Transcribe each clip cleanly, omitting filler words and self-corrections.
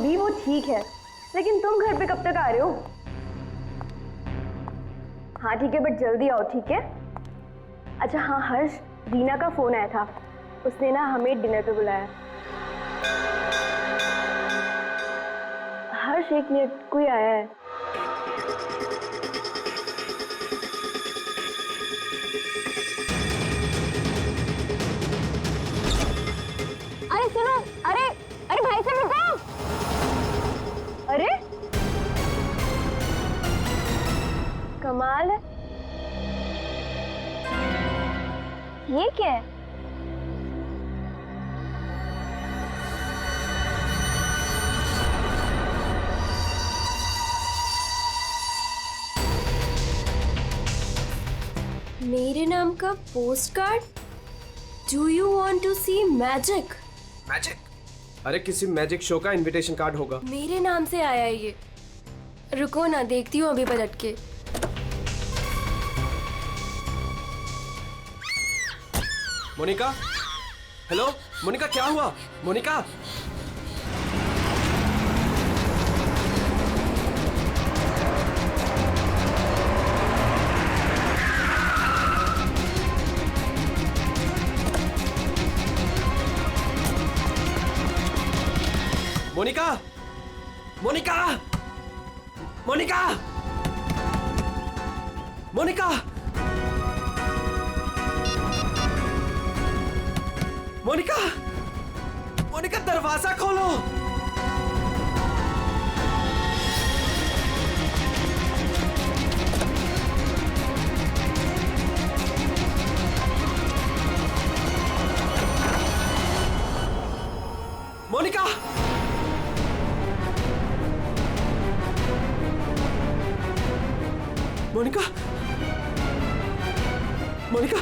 Baby वो ठीक है, लेकिन तुम घर पे कब तक आ रहे हो? हाँ ठीक है, बट जल्दी आओ, ठीक है? अच्छा हाँ हर्ष, रीना का फोन आया था, उसने ना हमें डिनर पे बुलाया। हर्ष एक मिनट, कोई आया है। अरे सुनो, अरे अरे भाई साहब रुको। अरे कमाल है, ये क्या है? मेरे नाम का post card? Do you want to see magic? Magic? अरे किसी मैजिक शो का इनविटेशन कार्ड होगा। मेरे नाम से आया है ये। रुको ना, देखती हूँ अभी पलट के। मोनिका, हेलो मोनिका, क्या हुआ? मोनिका, मोनिका, मोनिका, मोनिका, मोनिका, मोनिका, मोनिका, दरवाजा खोलो। मोनिका, मोनिका, मोनिका,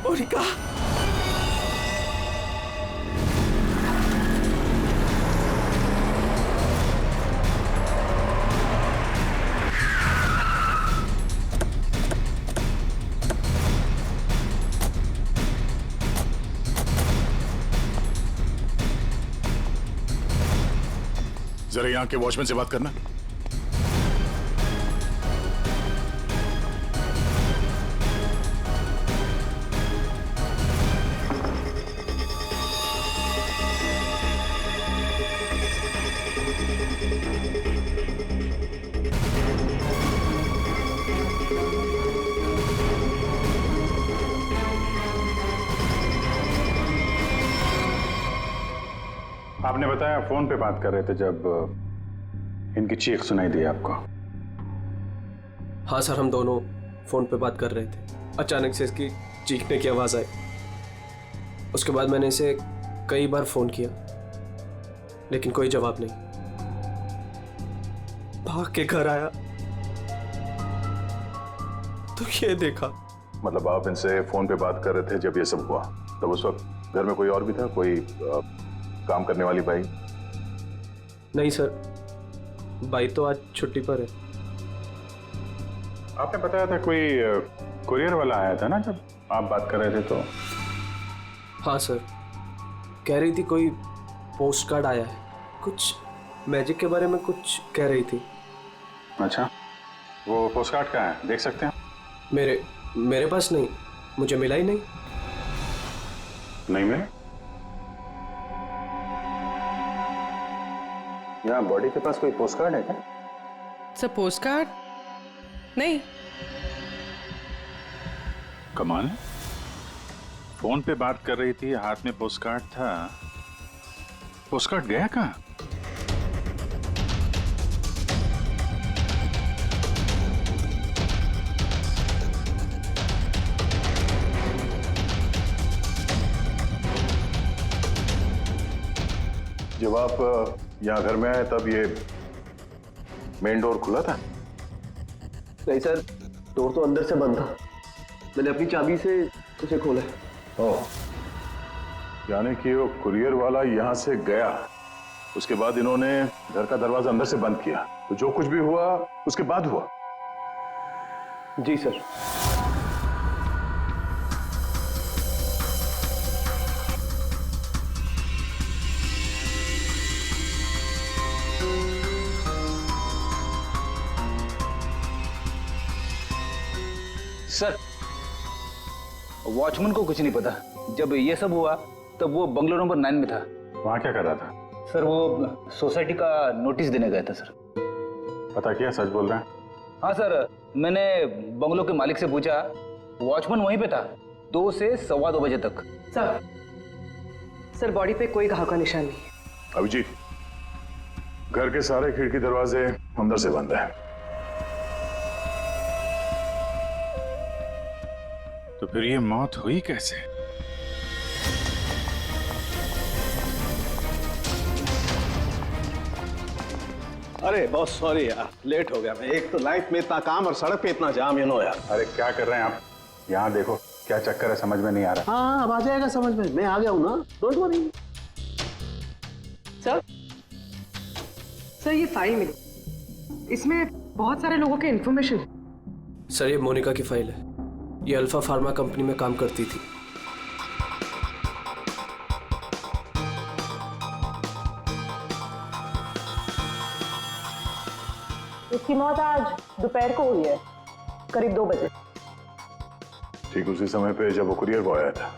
मोनिका, जरा यहाँ के वॉचमैन से बात करना। आपने बताया फोन पे बात कर रहे थे जब इनकी चीख सुनाई दी आपको। हाँ सर, हम दोनों फोन पे बात कर रहे थे। अचानक से इसकी चीखने की आवाज आई। उसके बाद मैंने इसे कई बार फोन किया, लेकिन कोई जवाब नहीं। भाग के घर आया तो ये देखा। मतलब आप इनसे फोन पे बात कर रहे थे जब ये सब हुआ, तब उस वक्त घर में कोई और भी था? कोई काम करने वाली बाई? नहीं सर, बाई तो आज छुट्टी पर है। आपने बताया था कोई कुरियर वाला आया था ना जब आप बात कर रहे थे तो? हाँ सर, कह रही थी कोई पोस्ट कार्ड आया है, कुछ मैजिक के बारे में कुछ कह रही थी। अच्छा, वो पोस्ट कार्ड कहाँ है, देख सकते हैं? मेरे पास नहीं, मुझे मिला ही नहीं। नहीं मिला? यहाँ बॉडी के पास कोई पोस्ट कार्ड है क्या? सर पोस्ट कार्ड नहीं। कमाल है, फोन पे बात कर रही थी, हाथ में पोस्ट कार्ड था। पोस्ट कार्ड गया कहाँ? जब आप यहाँ घर में आए तब ये मेन डोर खुला था? नहीं सर, डोर तो अंदर से बंद था, मैंने अपनी चाबी से उसे खोला। ओह, यानी कि वो कुरियर वाला यहाँ से गया, उसके बाद इन्होंने घर का दरवाजा अंदर से बंद किया, तो जो कुछ भी हुआ उसके बाद हुआ? जी सर। सर, वॉचमैन को कुछ नहीं पता। जब ये सब हुआ तब वो बंगलो नंबर 9 में था। वहाँ क्या कर रहा था? सर वो सोसाइटी का नोटिस देने गया था सर। पता किया, सच बोल रहे हैं? हाँ सर, मैंने बंगलो के मालिक से पूछा, वॉचमैन वहीं पे था 2 से 2:15 बजे तक। सर बॉडी पे कोई घाव का निशान नहीं है। अभिजीत, घर के सारे खिड़की दरवाजे अंदर से बंद है। तो फिर ये मौत हुई कैसे? अरे बहुत सॉरी यार, लेट हो गया मैं। एक तो लाइफ में इतना काम और सड़क पे इतना जाम, यार। अरे क्या कर रहे हैं आप? यहाँ देखो, क्या चक्कर है समझ में नहीं आ रहा। हाँ, अब आ जाएगा समझ में, मैं आ गया हूँ ना, डोंट वरी। सर ये फाइल मिली, इसमें बहुत सारे लोगों के इन्फॉर्मेशन है। सर ये मोनिका की फाइल है। ये अल्फा फार्मा कंपनी में काम करती थी। इसकी मौत आज दोपहर को हुई है, करीब 2 बजे। ठीक उसी समय पे जब वो कुरियर बॉय आया था।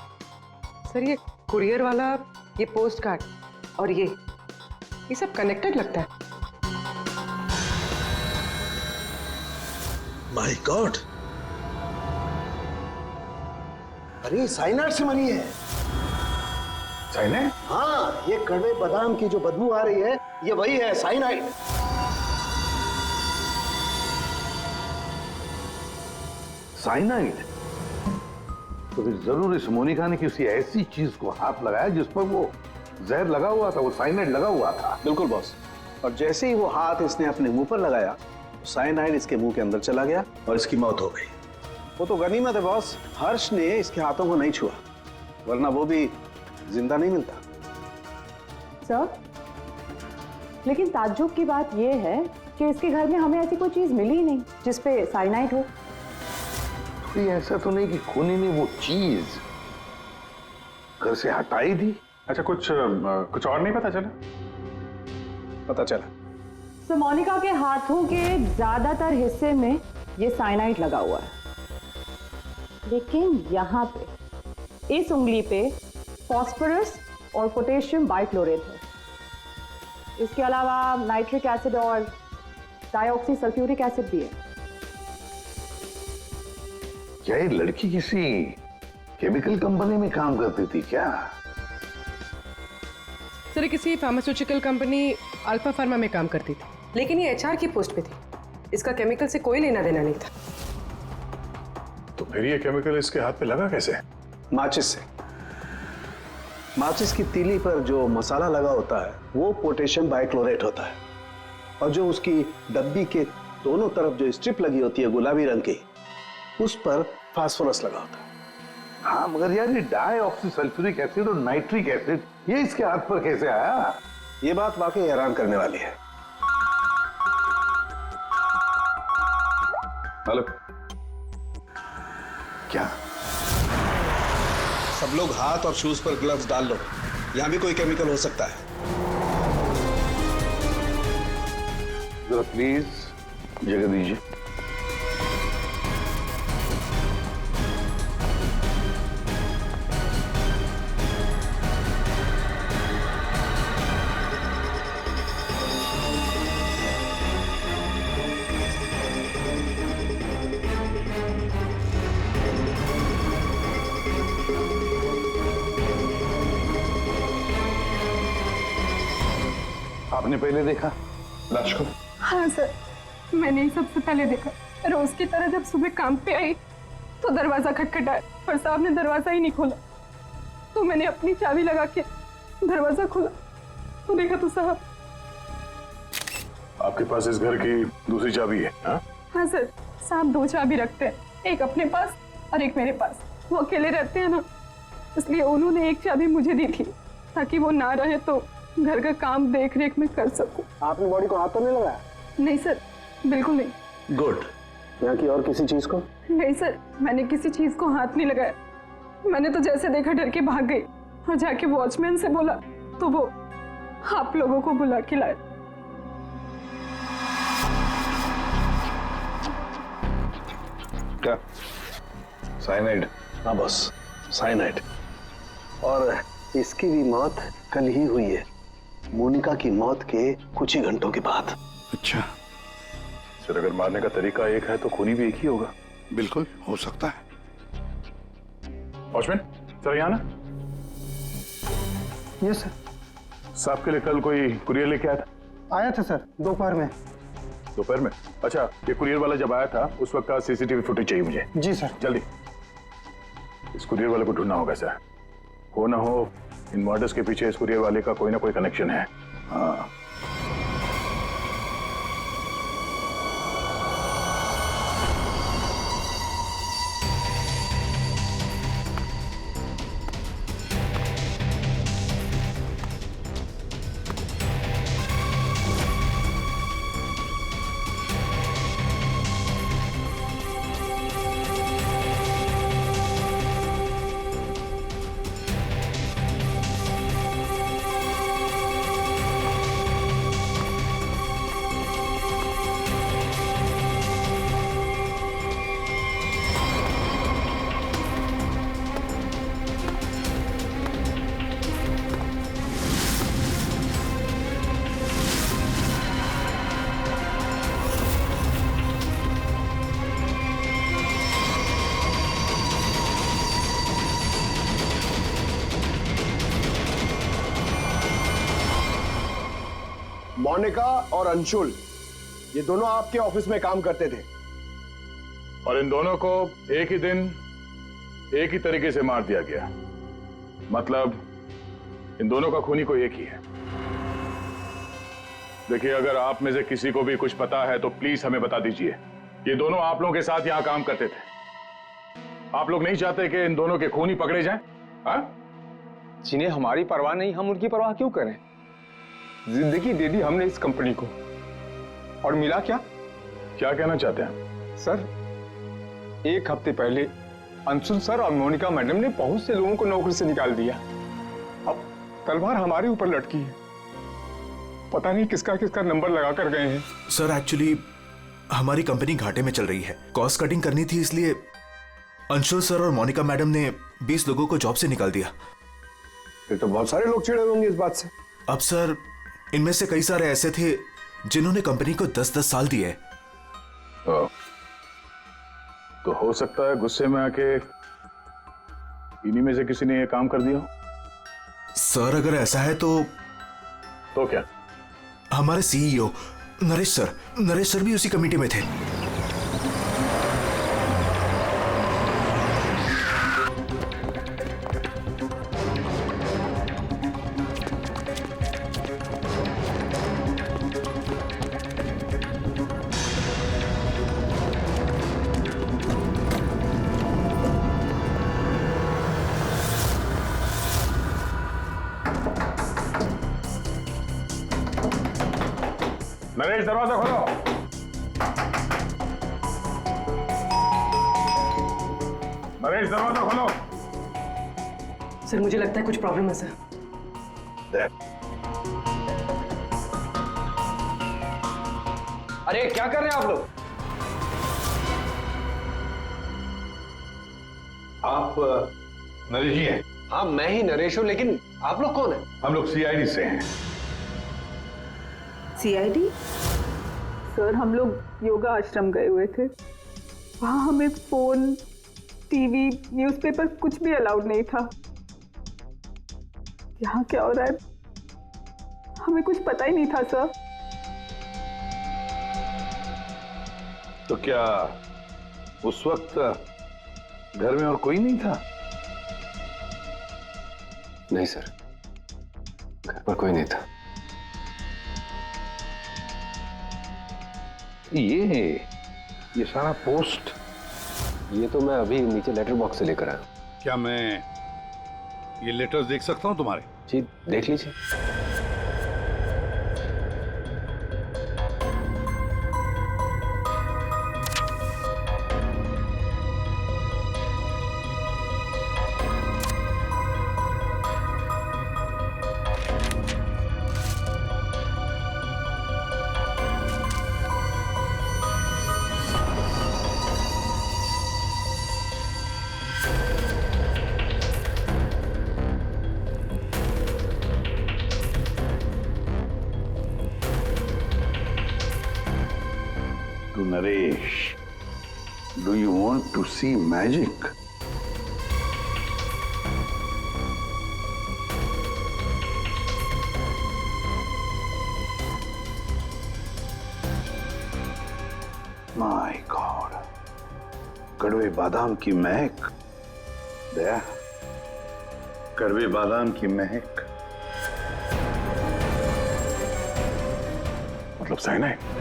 सर ये कुरियर वाला, ये पोस्ट कार्ड और ये सब कनेक्टेड लगता है। माय गॉड, अरे साइनाइड से मरी है। साइनाइड? हाँ, ये कड़वे बादाम की जो बदबू आ रही है, ये वही है, साइनाइड। साइनाइड? तो फिर जरूर इस मोनिका ने किसी ऐसी चीज को हाथ लगाया जिस पर वो जहर लगा हुआ था, वो साइनाइड लगा हुआ था। बिल्कुल बॉस। और जैसे ही वो हाथ इसने अपने मुंह पर लगाया, साइनाइड इसके मुंह के अंदर चला गया और इसकी मौत हो गई। वो तो गनीमत है बॉस, हर्ष ने इसके हाथों को नहीं छुआ, वरना वो भी जिंदा नहीं मिलता। सर, लेकिन ताज्जुब की बात यह है कि इसके घर में हमें ऐसी कोई चीज मिली ही नहीं जिस पे साइनाइड हो। ये ऐसा तो नहीं कि खूनी ने वो चीज घर से हटाई दी? अच्छा, कुछ और नहीं पता चला? पता चला। तो मोनिका के हाथों के ज्यादातर हिस्से में ये साइनाइड लगा हुआ है, लेकिन यहाँ पे इस उंगली पे फास्फोरस और पोटेशियम बाइक्लोरेट है। इसके अलावा नाइट्रिक एसिड और डाइऑक्सी सल्फ्यूरिक एसिड भी है। क्या ये लड़की किसी केमिकल कंपनी में काम करती थी क्या? सर किसी फार्मास्यूटिकल कंपनी अल्फा फार्मा में काम करती थी, लेकिन ये एचआर की पोस्ट पे थी। इसका केमिकल से कोई लेना देना नहीं था। तो फिर ये केमिकल इसके हाथ पे लगा कैसे? माचिस से। माचिस की तीली पर जो मसाला लगा होता है वो पोटेशियम बाइक्लोरेट होता है, और जो उसकी डब्बी के दोनों तरफ जो स्ट्रिप लगी होती है गुलाबी रंग की, उस पर फास्फोरस लगा होता है। हाँ, मगर यार ये डाइऑक्सी सल्फ्यूरिक एसिड और नाइट्रिक एसिड ये इसके हाथ पर कैसे आया? ये बात वाकई हैरान करने वाली है। हेलो, क्या? सब लोग हाथ और शूज पर ग्लव्स डाल लो, यहां भी कोई केमिकल हो सकता है। जरा प्लीज जगह दीजिए। आपने पहले देखा लाश को? हाँ सर, मैंने ही सबसे पहले देखा। रोज की तरह जब सुबह काम पे आई तो दरवाजा खटखटाया और साहब ने दरवाजा ही नहीं खोला, तो मैंने अपनी चाबी लगा के दरवाजा खोला तो देखा तो साहब। आपके पास इस घर की दूसरी चाबी है? हाँ सर, साहब 2 चाबी रखते हैं, एक अपने पास और एक मेरे पास। वो अकेले रहते हैं ना, इसलिए उन्होंने एक चाबी मुझे दी थी ताकि वो ना रहे तो घर का काम देख रेख में कर सकूं। आपने बॉडी को हाथ तो नहीं लगाया? नहीं सर, बिल्कुल नहीं। गुड। यहाँ की और किसी चीज को? नहीं सर, मैंने किसी चीज को हाथ नहीं लगाया। मैंने तो जैसे देखा डर के भाग गई और जाके वॉचमैन से बोला तो वो आप लोगों को बुला के लाए। क्या साइनाइड। हाँ बॉस, साइनाइड। और इसकी भी मौत कल ही हुई है, मोनिका की मौत के कुछ ही घंटों के बाद। अच्छा, सर अगर मारने का तरीका एक है तो खूनी भी एक ही होगा। बिल्कुल हो सकता है। वॉचमैन सर यहाँ ना। Yes sir. साहब के लिए कल कोई कुरियर लेके आया था? आया था सर, दोपहर में। दोपहर में? अच्छा, ये कुरियर वाला जब आया था उस वक्त का सीसीटीवी फुटेज चाहिए मुझे। जी सर। जल्दी। इस कुरियर वाले को ढूंढना होगा सर। हो ना हो इन मर्डर्स के पीछे इस कुरियर वाले का कोई ना कोई कनेक्शन है। हाँ। मोनिका और अंशुल, ये दोनों आपके ऑफिस में काम करते थे और इन दोनों को एक ही दिन एक ही तरीके से मार दिया गया। मतलब इन दोनों का खूनी कोई एक ही है। देखिए, अगर आप में से किसी को भी कुछ पता है तो प्लीज हमें बता दीजिए। ये दोनों आप लोगों के साथ यहां काम करते थे। आप लोग नहीं चाहते कि इन दोनों के खूनी पकड़े जाएं? हाँ? जिन्हें हमारी परवाह नहीं, हम उनकी परवाह क्यों करें? जिंदगी दे दी हमने इस कंपनी को, और मिला क्या? क्या कहना चाहते हैं सर? 1 हफ्ते पहले अंशुल सर और मोनिका मैडम ने बहुत से लोगों को नौकरी से निकाल दिया। अब तलवार हमारे ऊपर लटकी है। पता नहीं किसका किसका नंबर लगा कर गए हैं। सर एक्चुअली हमारी कंपनी घाटे में चल रही है, कॉस्ट कटिंग करनी थी, इसलिए अंशुल सर और मोनिका मैडम ने 20 लोगों को जॉब से निकाल दिया। फिर तो बहुत सारे लोग चिढ़े होंगे इस बात से। अब सर इनमें से कई सारे ऐसे थे जिन्होंने कंपनी को 10-10 साल दिए। तो हो सकता है गुस्से में आके इन्हीं में से किसी ने ये काम कर दिया। सर अगर ऐसा है तो क्या? हमारे सीईओ नरेश सर भी उसी कमेटी में थे। नरेश, दरवाजा खोलो। नरेश, दरवाजा खोलो। सर मुझे लगता है कुछ प्रॉब्लम है सर। अरे क्या कर रहे हैं आप लोग? आप नरेश जी हैं? हाँ मैं ही नरेश हूं, लेकिन आप लोग कौन हैं? हम लोग सीआईडी से हैं। सीआईडी? सर हम लोग योगा आश्रम गए हुए थे, वहां हमें फोन, टीवी, न्यूज़पेपर कुछ भी अलाउड नहीं था। यहाँ क्या हो रहा है हमें कुछ पता ही नहीं था सर। तो क्या उस वक्त घर में और कोई नहीं था? नहीं सर, घर पर कोई नहीं था। ये सारा पोस्ट, ये तो मैं अभी नीचे लेटर बॉक्स से लेकर आया। क्या मैं ये लेटर्स देख सकता हूं तुम्हारे? जी देख लीजिए। Naresh, do you want to see magic? My god, कड़वे बादाम की महक। दया, कड़वे बादाम की महक मतलब साइनाइड।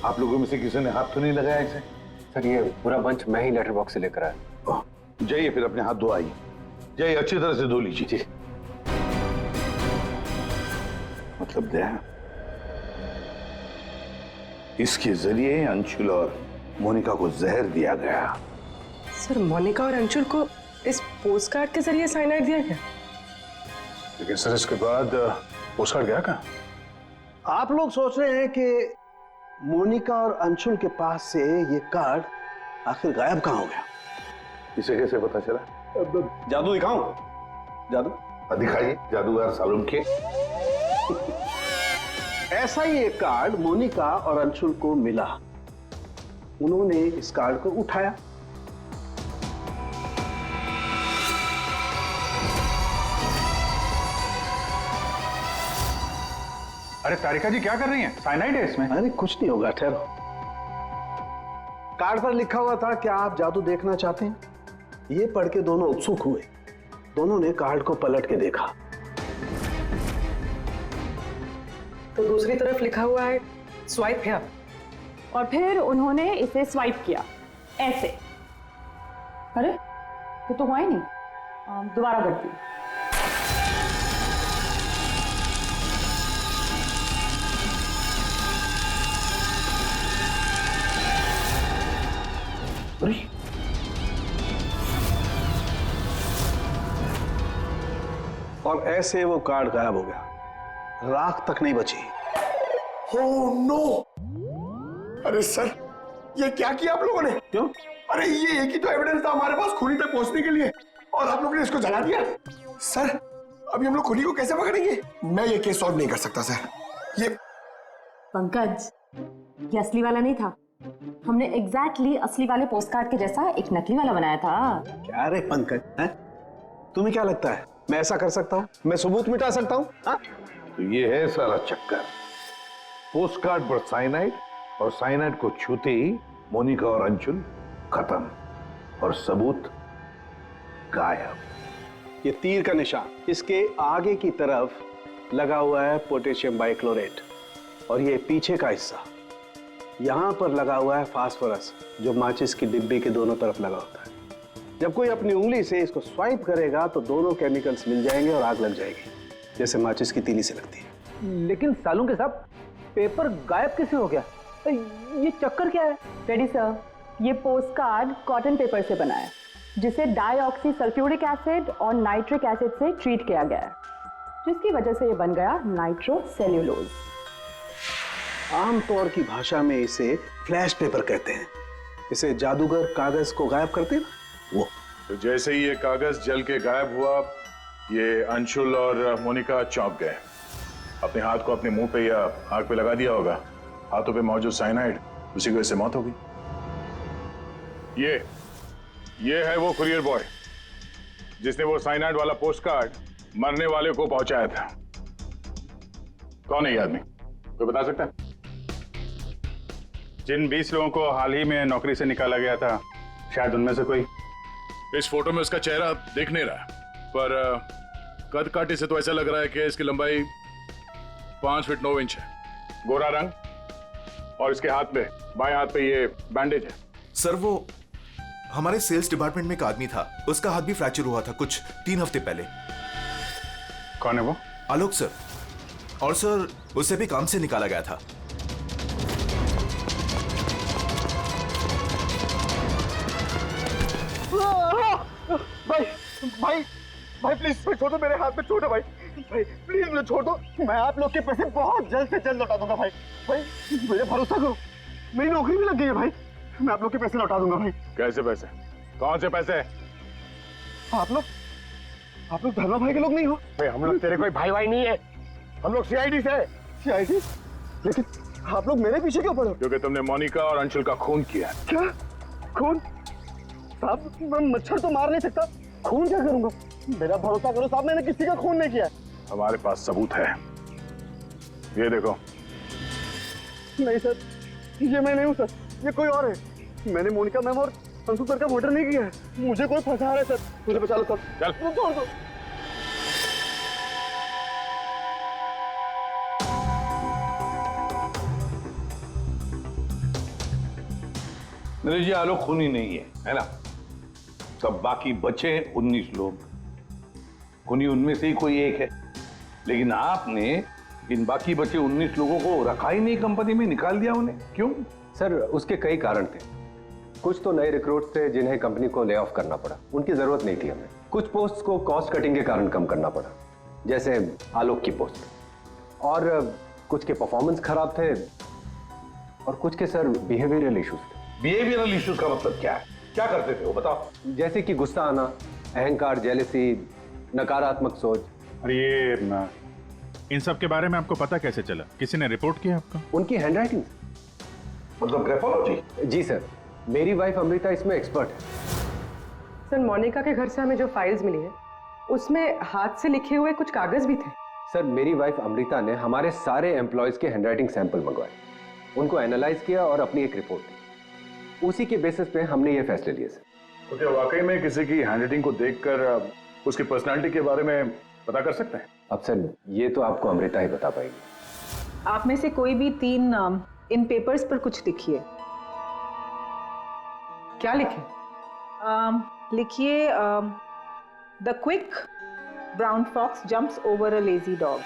आप लोगों में से किसी ने हाथ तो नहीं लगाया इसे? सर ये पूरा बंच मैं ही लेटर बॉक्स से लेकर आया। जाइए फिर अपने हाथ धोआइए, जाइए अच्छी तरह से धो लीजिए। मतलब दया, इसके जरिए अंशुल और मोनिका को जहर दिया गया। सर मोनिका और अंशुल को इस पोस्ट कार्ड के जरिए साइनाइड दिया गया? लेकिन सर इसके बाद पोस्ट कार्ड गया कहाँ? आप लोग सोच रहे हैं कि मोनिका और अंशुल के पास से ये कार्ड आखिर गायब कहाँ हो गया? इसे कैसे पता चला? जादू दिखाऊं? जादू दिखाइए, जादूगर सालुम के। ऐसा ही एक कार्ड मोनिका और अंशुल को मिला। उन्होंने इस कार्ड को उठाया। अरे तारिका जी क्या कर रही हैं? साइनाइड है इसमें। अरे कुछ नहीं होगा, ठहरो। कार्ड पर लिखा हुआ था क्या आप जादू देखना चाहते हैं? ये पढ़ के दोनों उत्सुक हुए। दोनों ने कार्ड को पलट के देखा तो दूसरी तरफ लिखा हुआ है स्वाइप हियर। और फिर उन्होंने इसे स्वाइप किया ऐसे। अरे ये तो हुआ ही नहीं। दोबारा करती हूँ। और ऐसे वो कार्ड गायब हो गया, राख तक नहीं बची। Oh no! अरे सर, ये क्या किया आप लोगों ने? क्यों? अरे ये एक ही तो एविडेंस था हमारे पास खूनी तक पहुंचने के लिए, और आप लोगों ने इसको जला दिया। सर, अभी हम लोग खूनी को कैसे पकड़ेंगे? मैं ये केस सॉल्व नहीं कर सकता सर। ये पंकज, ये असली वाला नहीं था। हमने एग्जैक्टली असली वाले पोस्ट कार्ड के जैसा एक नकली वाला बनाया था। क्या रे पंकज, हैं? तुम्हें क्या लगता है मैं ऐसा कर सकता हूँ? मैं सबूत मिटा सकता हूँ? तो ये है सारा चक्कर। पोस्ट कार्ड पर साइनाइड, और साइनाइड को छूते ही मोनिका और अंशुल खत्म, और सबूत गायब। ये तीर का निशान, इसके आगे की तरफ लगा हुआ है पोटेशियम बाइक्लोरेट, और ये पीछे का हिस्सा यहां पर लगा हुआ है फास्फोरस, जो माचिस की डिब्बे के दोनों तरफ लगा होता है। जब कोई अपनी उंगली से इसको स्वाइप करेगा तो दोनों केमिकल्स मिल जाएंगे और आग लग जाएगी, जैसे माचिस की तीली से लगती है। लेकिन सालों के साथ पेपर गायब कैसे हो गया? ये चक्कर क्या है? रेडी सर, ये पोस्ट कार्ड कॉटन पेपर से बना है, जिसे डाईऑक्सी सल्फ्यूरिक एसिड और नाइट्रिक एसिड से ट्रीट किया गया है, जिसकी वजह से ये बन गया नाइट्रोसेल्यूलोज। आमतौर की भाषा में इसे फ्लैश पेपर कहते हैं। इसे जादूगर कागज को गायब करते हैं वो। तो जैसे ही ये कागज जल के गायब हुआ, ये अंशुल और मोनिका चौंक गए। अपने हाथ को अपने मुंह पे या आंख पे लगा दिया होगा। हाथों पे मौजूद साइनाइड, उसी की वजह से मौत हो गई। ये है वो कुरियर बॉय जिसने वो साइनाइड वाला पोस्ट कार्ड मरने वाले को पहुंचाया था। कौन है ये आदमी? कोई बता सकता है? जिन 20 लोगों को हाल ही में नौकरी से निकाला गया था, शायद उनमें से कोई। इस फोटो में उसका चेहरा दिख नहीं रहा, पर कद काटे से तो ऐसा लग रहा है कि इसकी लंबाई 5 फीट 9 इंच है। गोरा रंग, और इसके हाथ पे, बाएं हाथ पे ये बैंडेज है। सर वो हमारे सेल्स डिपार्टमेंट में एक आदमी था, उसका हाथ भी फ्रैक्चर हुआ था कुछ 3 हफ्ते पहले। कौन है वो? आलोक सर। और सर उसे भी काम से निकाला गया था। भाई प्लीज छोड़ दो, मेरे हाथ में छोड़ दो भाई प्लीज मुझे छोड़ दो। मैं आप लोग के पैसे बहुत जल्द से जल्द लौटा दूंगा भाई मुझे भरोसा करो, मेरी नौकरी भी लग गई है भाई। मैं आप लोग के पैसे लौटा दूंगा भाई। कैसे पैसे? कौन से पैसे? आप लोग धर्मा भाई के लोग नहीं हो? भाई हम लोग तेरे कोई भाई नहीं है, हम लोग सीआईडी से। सीआईडी? लेकिन आप लोग मेरे पीछे क्यों पड़े हो? क्योंकि तुमने मोनिका और अंशुल का खून किया। क्या खून? साहब मैं मच्छर तो मार नहीं सकता, खून क्या करूंगा? मेरा भरोसा करो साहब, मैंने किसी का खून नहीं किया। हमारे पास सबूत है, ये देखो। नहीं सर, ये मैं नहीं हूँ सर, ये कोई और है। मैंने मोनिका मैम और अंशु सर का मर्डर नहीं किया है। मुझे कोई फंसा रहा है सर, मुझे बचा लो सर। चल छोड़ दो। नरेश जी, आलोक खूनी नहीं है ना? सब बाकी बचे 19 लोग, खूनी उनमें से ही कोई एक है। लेकिन आपने इन बाकी बचे 19 लोगों को रखा ही नहीं कंपनी में, निकाल दिया उन्हें, क्यों? सर उसके कई कारण थे। कुछ तो नए रिक्रूट्स थे जिन्हें कंपनी को ले ऑफ करना पड़ा, उनकी जरूरत नहीं थी हमें। कुछ पोस्ट को कॉस्ट कटिंग के कारण कम करना पड़ा, जैसे आलोक की पोस्ट। और कुछ के परफॉर्मेंस खराब थे और कुछ के सर बिहेवियरल इश्यूज थे। बिहेवियरल इश्यूज का मतलब क्या है? क्या करते थे वो बताओ? जैसे कि गुस्सा आना, अहंकार, जेलसी, नकारात्मक सोच। अरे ये इन सब के बारे में आपको पता कैसे चला? किसी ने रिपोर्ट किया आपको? उनकी हैंडराइटिंग। मतलब ग्राफोलॉजी? जी सर, मेरी वाइफ अमृता इसमें एक्सपर्ट है। सर मोनिका के घर से हमें जो फाइल्स मिली है उसमें हाथ से लिखे हुए कुछ कागज भी थे। सर मेरी वाइफ अमृता ने हमारे सारे एम्प्लॉयज के हैंडराइटिंग सैंपल मंगवाए, उनको एनालाइज किया और अपनी एक रिपोर्ट दी। उसी के बेसिस पे हमने ये फैसले लिए सर। तो क्या वाकई में किसी की हैंडराइटिंग को देखकर उसकी पर्सनालिटी के बारे में पता कर सकते हैं? अब सर ये तो आपको अमृता ही बता पाएगी। आप में से कोई भी 3 इन पेपर्स पर कुछ लिखिए। क्या लिखे? लिखिए the quick brown fox jumps over a lazy dog.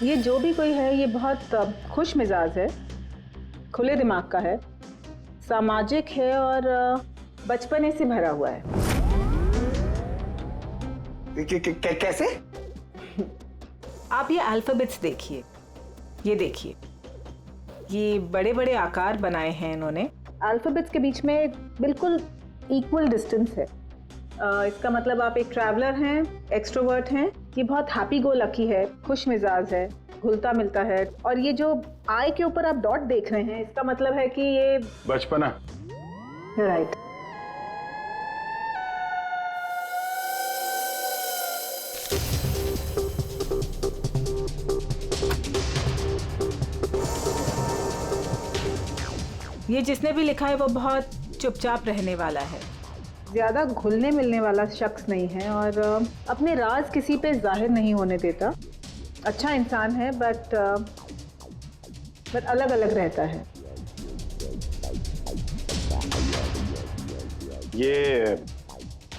ये जो भी कोई है ये बहुत खुश मिजाज है, खुले दिमाग का है, सामाजिक है और बचपने से भरा हुआ है। कैसे? आप ये अल्फाबेट्स देखिए, ये देखिए, ये बड़े बड़े आकार बनाए हैं इन्होंने। अल्फाबेट्स के बीच में बिल्कुल इक्वल डिस्टेंस है। इसका मतलब आप एक ट्रैवलर हैं, एक्सट्रोवर्ट हैं, ये बहुत हैप्पी गो लकी है, खुश मिजाज है, घुलता मिलता है। और ये जो आई के ऊपर आप डॉट देख रहे हैं इसका मतलब है कि ये बचपना। राइट। ये जिसने भी लिखा है वो बहुत चुपचाप रहने वाला है, ज़्यादा घुलने मिलने वाला शख्स नहीं है और अपने राज किसी पे जाहिर नहीं होने देता। अच्छा इंसान है बट अलग अलग रहता है। ये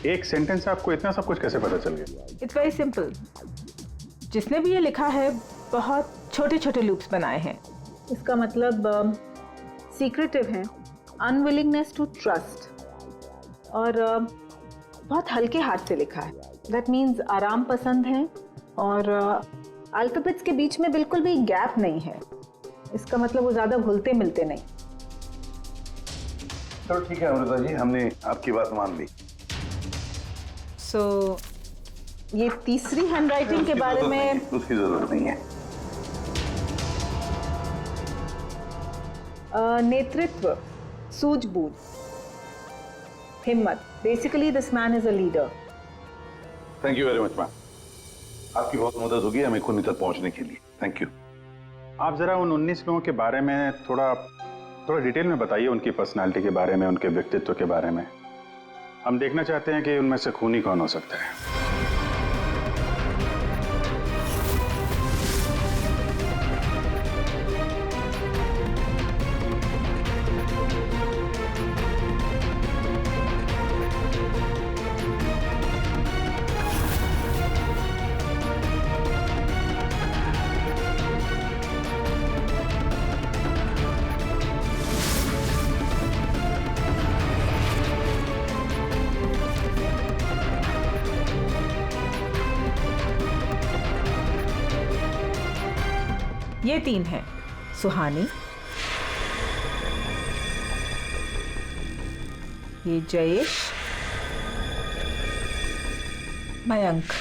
एक सेंटेंस से आपको इतना सब कुछ कैसे पता चल गया? It's very simple. जिसने भी ये लिखा है बहुत छोटे छोटे लूप्स बनाए हैं। इसका मतलब सीक्रेटिव है, अनविलिंगनेस टू ट्रस्ट, और बहुत हल्के हाथ से लिखा है। दैट मीन्स आराम पसंद है और अल्फाबेट्स के बीच में बिल्कुल भी गैप नहीं है। इसका मतलब वो ज़्यादा घुलते मिलते नहीं। चलो ठीक है अमृता जी, हमने आपकी बात मान ली। सो ये तीसरी हैंडराइटिंग के बारे में उसकी जरूरत नहीं है। नेतृत्व, सूझबूझ, हिम्मत। Basically this man is a leader. Thank you very much ma'am, आपकी बहुत मदद होगी हमें खूनी तक पहुंचने के लिए। Thank you. आप जरा उन 19 लोगों के बारे में थोड़ा डिटेल में बताइए, उनकी पर्सनालिटी के बारे में, उनके व्यक्तित्व के बारे में। हम देखना चाहते हैं कि उनमें से खूनी कौन हो सकता है। ये 3 हैं, सुहानी, ये जयेश, मयंक।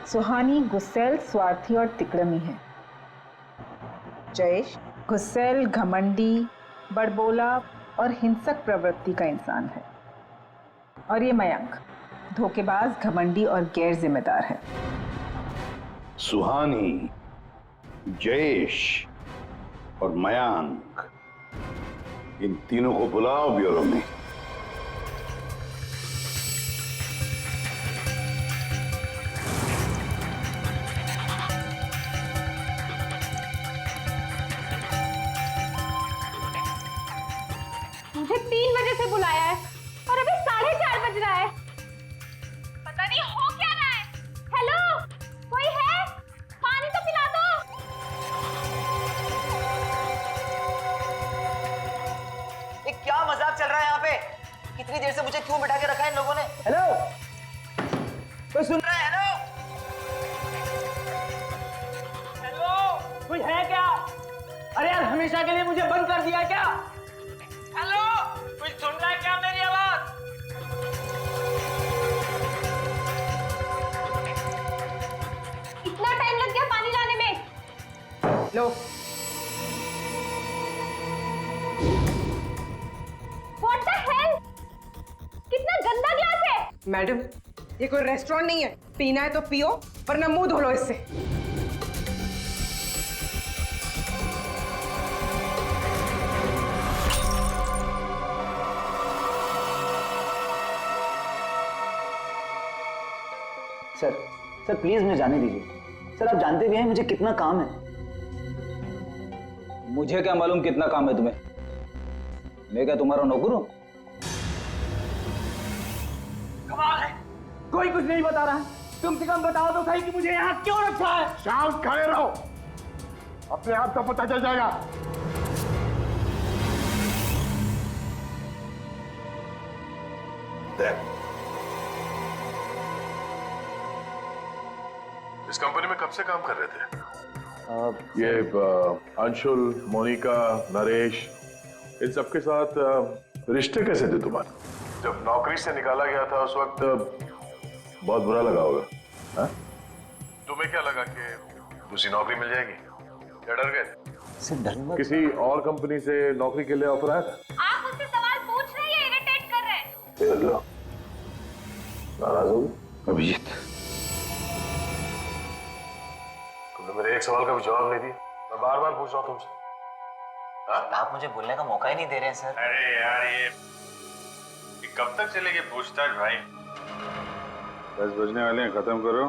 सुहानी गुस्सैल, स्वार्थी और तिकड़मी है। जयेश गुस्सैल, घमंडी, बड़बोला और हिंसक प्रवृत्ति का इंसान है। और ये मयंक धोखेबाज, घमंडी और गैर जिम्मेदार है। सुहानी, जयेश और मयांक, इन तीनों को बुलाओ ब्यूरो में। मुझे 3 बजे से बुलाया है और अभी 4:30 बज रहा है। पता नहीं हो क्या रहा है। हेलो, कोई है? पानी तो पिला दो। ये क्या मजाक चल रहा है यहाँ पे? कितनी देर से मुझे क्यों बिठा के रखा है इन लोगों ने? हेलो, कोई सुन रहा है? हेलो, हेलो, कोई है क्या? अरे यार, हमेशा के लिए मुझे बंद कर दिया क्या? हेलो, कोई सुन रहा है क्या मेरी आवाज? इतना टाइम लग गया पानी लाने में। लो। What the hell? कितना गंदा ग्लास है। मैडम, ये कोई रेस्टोरेंट नहीं है। पीना है तो पियो, वरना मुंह धो लो इससे। सर प्लीज मुझे जाने दीजिए। सर आप जानते भी हैं मुझे कितना काम है। मुझे क्या मालूम कितना काम है तुम्हें? मैं क्या तुम्हारा नौकर हूं? कमाल है, कोई कुछ नहीं बता रहा। तुम से कम बताओ तो सही कि मुझे यहाँ क्यों रखा है। शांत खड़े रहो, अपने आप का पता चल जाएगा। इस कंपनी में कब से काम कर रहे थे? ये अंशुल, मोनिका, नरेश, इन सबके साथ रिश्ते कैसे थे तुम्हारे? जब नौकरी से निकाला गया था उस वक्त बहुत बुरा लगा होगा, हाँ? तुम्हें क्या लगा कि दूसरी नौकरी मिल जाएगी? क्या डर गए? किसी और कंपनी से नौकरी के लिए ऑफर आया था? आप मुझसे सवाल पूछ रहे हैं या इरिटेट कर रहे हैं? नाराज हो अभिजीत, तुमने मेरे एक सवाल का भी जवाब नहीं दिया। मैं बार बार पूछ रहा हूँ तुमसे। आप मुझे बोलने का मौका ही नहीं दे रहे हैं सर। अरे यार, ये कब तक चलेगी पूछताछ भाई? 10 बजने वाले हैं, खत्म करो,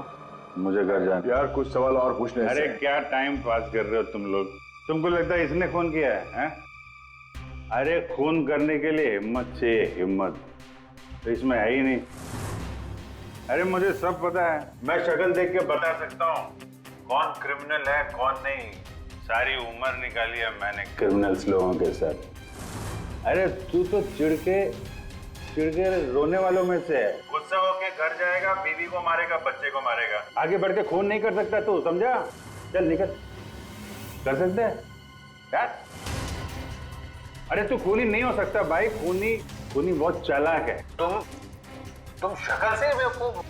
मुझे घर जाना। यार कुछ सवाल और पूछने। अरे क्या टाइम पास कर रहे हो तुम लोग? तुमको लगता है इसने खून किया है? अरे खून करने के लिए हिम्मत चाहिए, हिम्मत तो इसमें है ही नहीं। अरे मुझे सब पता है, मैं शक्ल देख के बता सकता हूँ कौन क्रिमिनल है कौन नहीं। सारी उम्र निकाली है मैंने क्रिमिनल्स लोगों के साथ। अरे तू तो चिढ़ के रोने वालों में से है। गुस्सा होके घर जाएगा, बीवी को मारेगा, बच्चे को मारेगा, आगे बढ़ के खून नहीं कर सकता तू, समझा? चल निकल। कर सकते है यार? अरे तू खूनी नहीं हो सकता भाई, खूनी बहुत चालाक है। तुम शक्ल से बेवकूफ।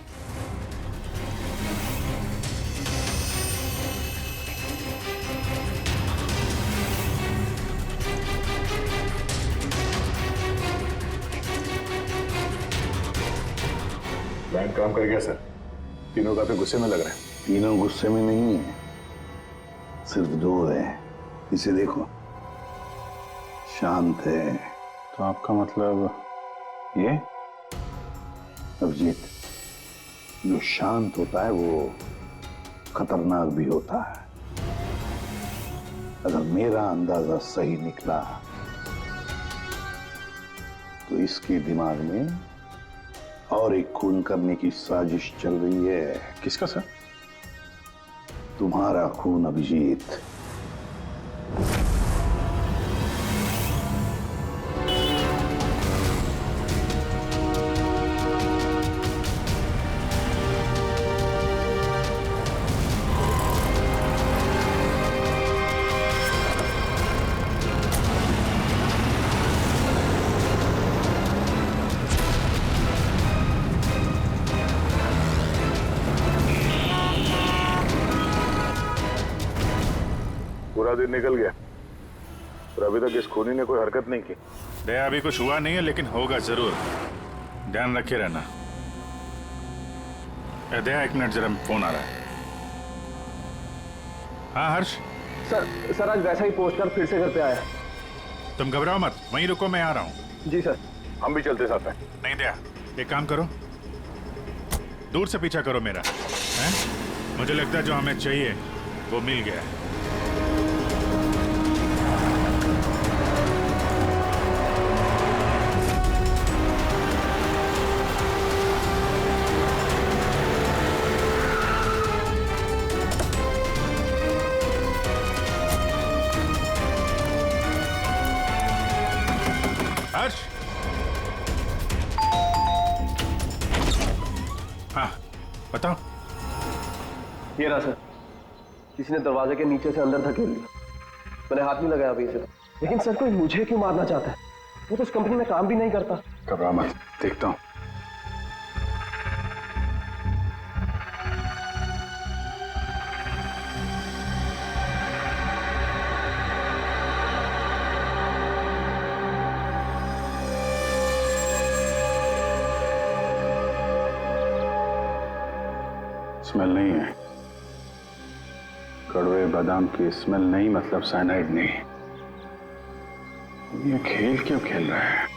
बैंक काम कर गया सर। तीनों काफी गुस्से में लग रहे हैं। तीनों गुस्से में नहीं है, सिर्फ 2 है। इसे देखो, शांत है तो आपका मतलब ये? अभिजीत, जो शांत होता है वो खतरनाक भी होता है। अगर मेरा अंदाजा सही निकला तो इसके दिमाग में और एक खून करने की साजिश चल रही है। किसका सर? तुम्हारा खून अभिजीत। पूरा दिन निकल गया और अभी तक इस खूनी ने कोई हरकत नहीं की। दया, अभी कुछ हुआ नहीं है लेकिन होगा जरूर, ध्यान रखे रहना। दया, एक मिनट, जरा फोन आ रहा है। हाँ हर्ष। सर आज वैसा ही पोस्टर फिर से घर पे आया। तुम घबराओ मत, वहीं रुको, मैं आ रहा हूँ। जी सर। हम भी चलते साथ हैं। नहीं दया, एक काम करो, दूर से पीछा करो मेरा, हैं? मुझे लगता है जो हमें चाहिए वो मिल गया है। हर्ष। हाँ बताओ। ये रहा सर, किसी ने दरवाजे के नीचे से अंदर धकेल लिया। मैंने हाथ नहीं लगाया अभी से, लेकिन सर कोई मुझे क्यों मारना चाहता है? वो तो उस कंपनी में काम भी नहीं करता। घबरा मत, देखता हूँ। स्मेल नहीं है, कड़वे बादाम की स्मेल नहीं, मतलब साइनाइड नहीं। ये खेल क्यों खेल रहा है?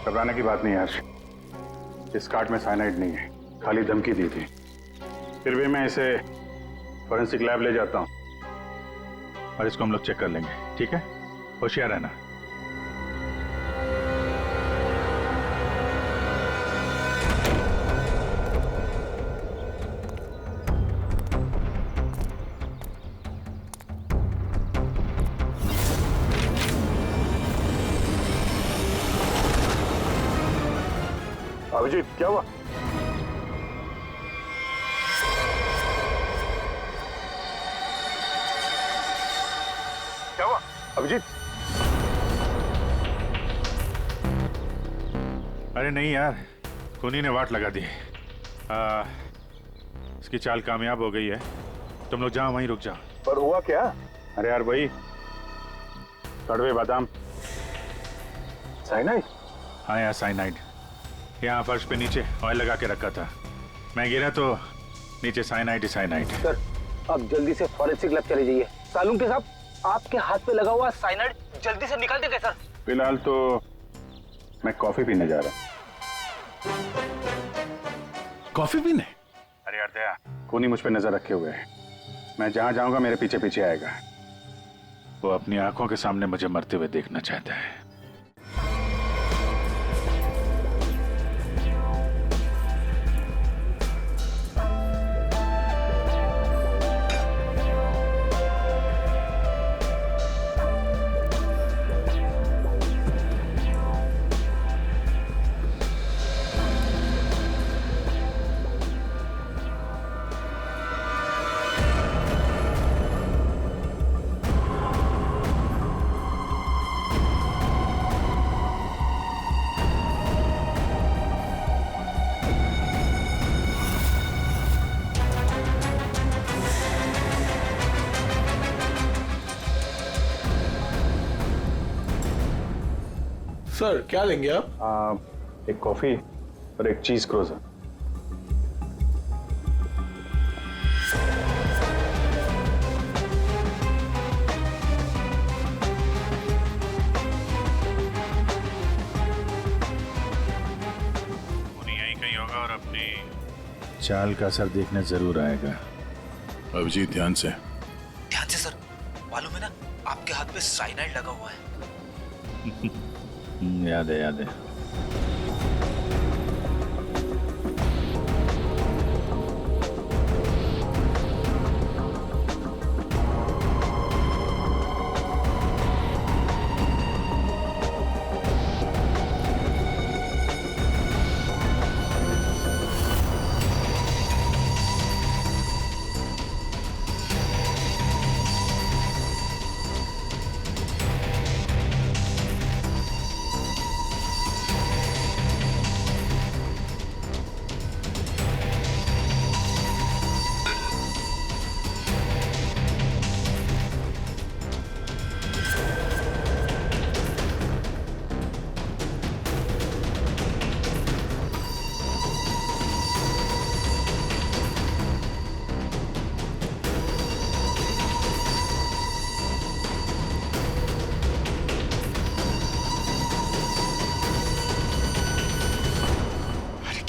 घबराने की बात नहीं हर्ष, इस कार्ड में साइनाइड नहीं है, खाली धमकी दी थी। फिर भी मैं इसे फॉरेंसिक लैब ले जाता हूं और इसको हम लोग चेक कर लेंगे, ठीक है? होशियार रहना। अभिजीत, क्या हुआ? क्या हुआ अभिजीत? अरे नहीं यार, खूनी ने वाट लगा दी। इसकी चाल कामयाब हो गई है। तुम लोग जाओ, वहीं रुक जाओ। पर हुआ क्या? अरे यार वही कड़वे बादाम। साइनाइड? हाँ यार, साइनाइड। यहाँ फर्श पे नीचे ऑयल लगा के रखा था, मैं गिरा तो नीचे साइनाइड ही साइनाइड। सर आप जल्दी से फॉरेंसिक लैब चले जाइए। सालून के साहब, आपके हाथ पे लगा हुआ साइनाइड जल्दी से निकाल देंगे सर। फिलहाल तो मैं कॉफी पीने जा रहा हूँ। कॉफी पीने? अरे यार दया, खूनी मुझ पे नजर रखे हुए है। मैं जहां जाऊंगा मेरे पीछे पीछे आएगा। वो अपनी आंखों के सामने मुझे मरते हुए देखना चाहता है। सर क्या लेंगे आप? एक कॉफी और एक चीज क्रोजर। नहीं होगा और अपनी चाल का असर देखने जरूर आएगा। अभिजीत ध्यान से। ध्यान से सर, मालूम है ना आपके हाथ पे साइनाइड लगा हुआ है। याद है, याद है।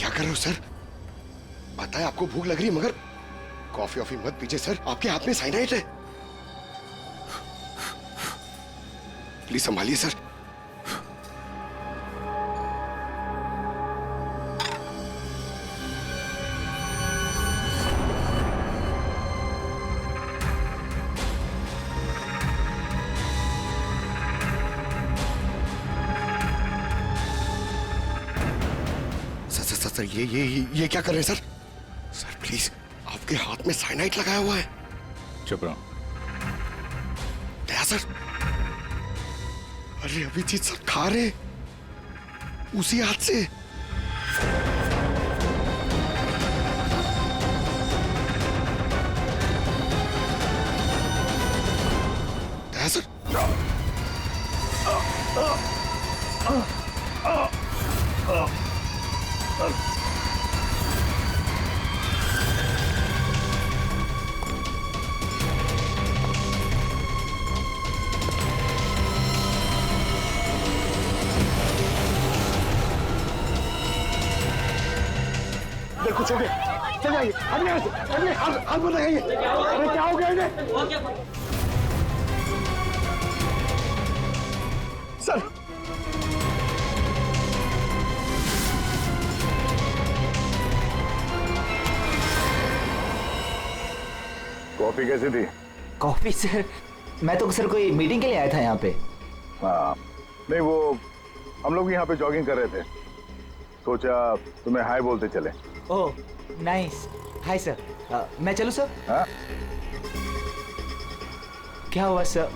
कर रहे हो सर? पता है आपको भूख लग रही है, मगर कॉफी ऑफी मत पीजिए सर, आपके हाथ में साइनाइड है। Please संभालिए sir. सर ये क्या कर रहे हैं सर? सर प्लीज, आपके हाथ में साइनाइड लगाया हुआ है। चुप रहो। दया सर, अरे अभिजीत सर खा रहे उसी हाथ से। दया सर, कुछ हो गया, चल जाइए। अरे हाथ मत लगाइए। अरे क्या हो गया इन्हें? सर कॉफी कैसी थी? कॉफी सर, मैं तो सर कोई मीटिंग के लिए आया था यहाँ पे। हाँ, नहीं वो हम लोग यहाँ पे जॉगिंग कर रहे थे, सोचा तुम्हें हाय बोलते चले। Oh nice, hi sir. मैं चलूं सर? हाँ? क्या हुआ सर?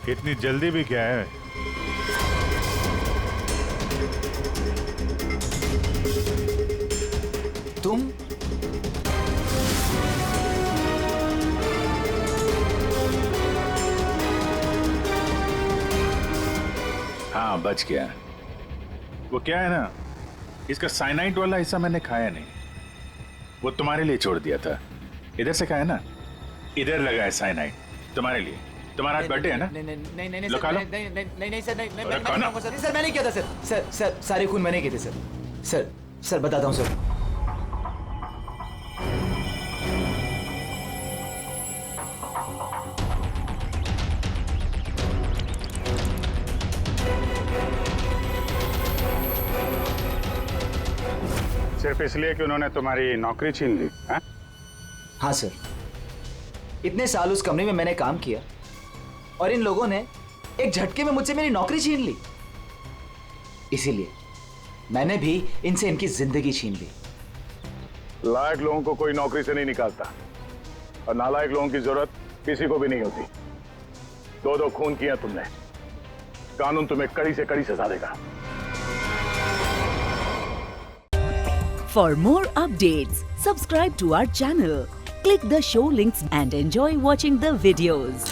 इतनी जल्दी भी क्या है? तुम? हाँ बच गया। वो क्या है ना, इसका साइनाइड वाला हिस्सा मैंने खाया नहीं, वो तुम्हारे लिए छोड़ दिया था। इधर से खाया ना, इधर लगा है साइनाइड तुम्हारे लिए। तुम्हारा आज बर्थडे है ना? नहीं नहीं सर, नहीं सर, सर मैंने किया था सर, सारे खून मैंने किए थे सर, बताता हूँ सर। सिर्फ इसलिए कि उन्होंने तुम्हारी नौकरी छीन ली? हाँ सर, इतने साल उस कंपनी में मैंने काम किया और इन लोगों ने एक झटके में मुझसे मेरी नौकरी छीन ली। इसीलिए मैंने भी इनसे इनकी जिंदगी छीन ली। लायक लोगों को कोई नौकरी से नहीं निकालता और नालायक लोगों की जरूरत किसी को भी नहीं होती। दो खून किया तुमने, कानून तुम्हें कड़ी से कड़ी सजा देगा। For more updates, subscribe to our channel, click the show links and enjoy watching the videos.